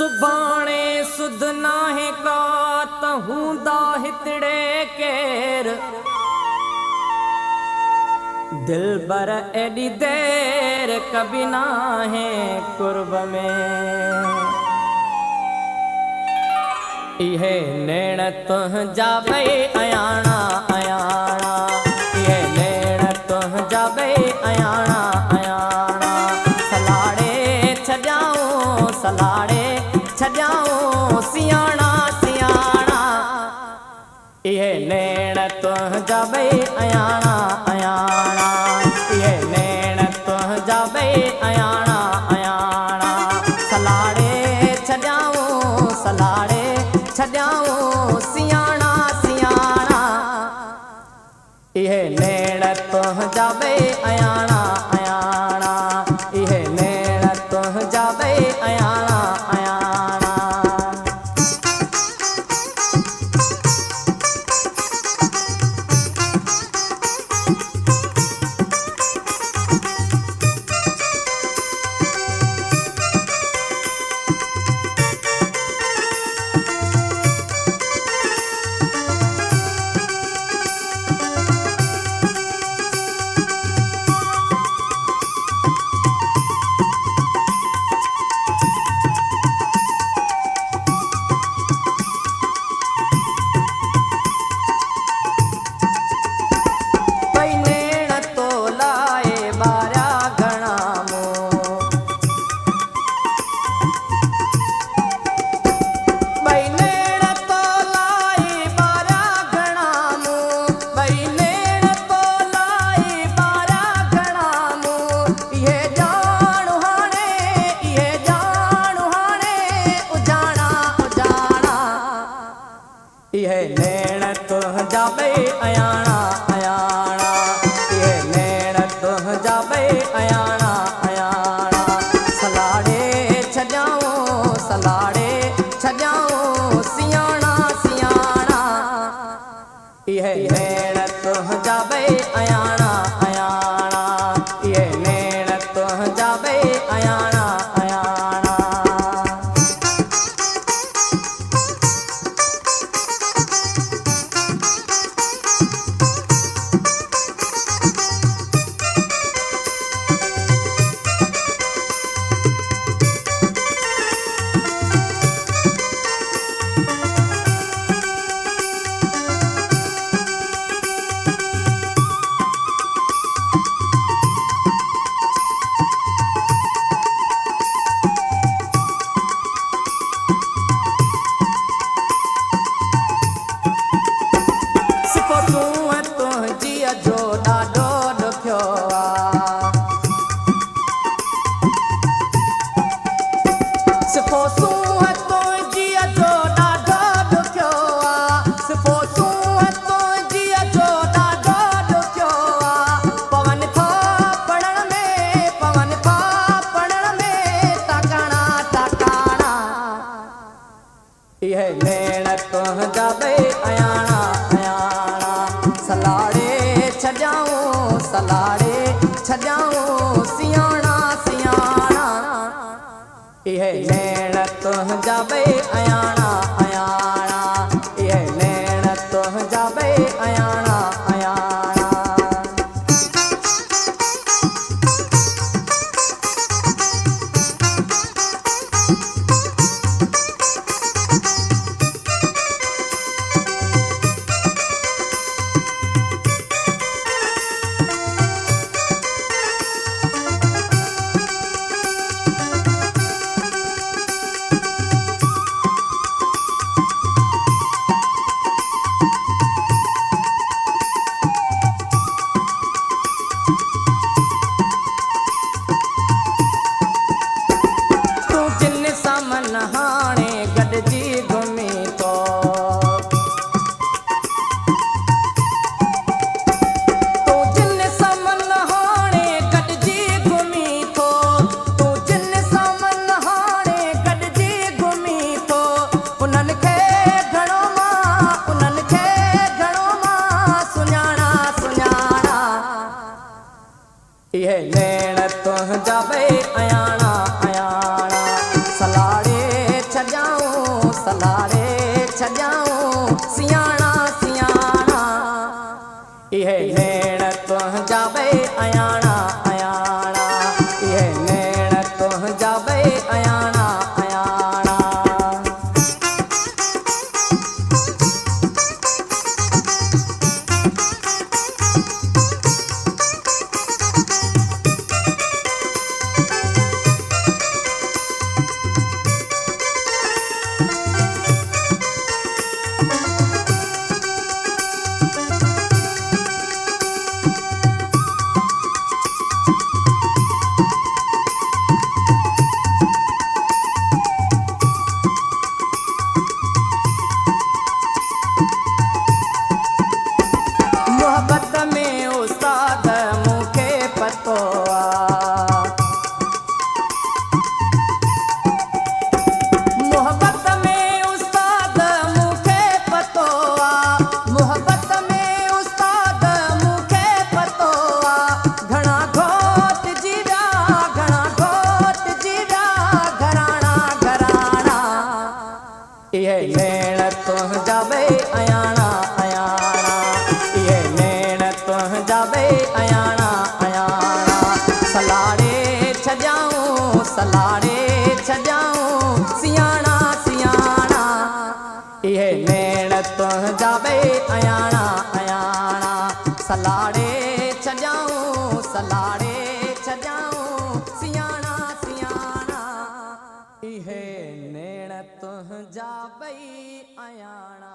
सुभाणे सुध नाहे का तहूंदा हितड़े केर दिल बर एडी देर कभी नाहे कुर्ब में इहे नेण तुह जाबे अयाणा अयाणा इहे नेण तुह जाबे अयाणा अयाणा सलाड़े छजाऊं सलाड़े छजाऊं सियाणा सियाणा इहे नेण तुह जाबे अयाणा अयाणा इहे नेण तुह जाबे अयाणा अयाणा सलाड़े छजाऊं सलाड़े छजाऊं सियाणा सियाणा इहे नेण तुह जाबे अयाणा अयाणा इहे नेण तुह जाबे अयाणा अयाणा इहे नेण तुह जाबे अयाणा अयाणा इहे नेण तुह जाबे अयाणा अयाणा सलाड़े छजाऊं सलाड़े छजाऊं सियाणा सियाणा इहे नेण तुह जाबे अयाणा अयाणा इहे नेण तुह जाबे अयाणा अयाणा इहे नेण तुह जाबे अयाणा अयाणा सलाड़े छजाऊं सलाड़े छजाऊं सियाणा सियाणा इहे नेण तुह जाबे अयाणा अयाणा इहे नेण तुह जाबे अयाणा अयाणा सलाड़े छॾियाऊं सियाणा सियाणा इहे नैण तुंहिंजा ॿई अयाणा अयाणा सलाड़े छॾियाऊं सलाड़े छॾियाऊं सियाणा सियाणा इहे नैण तुंहिंजा ॿई अयाणा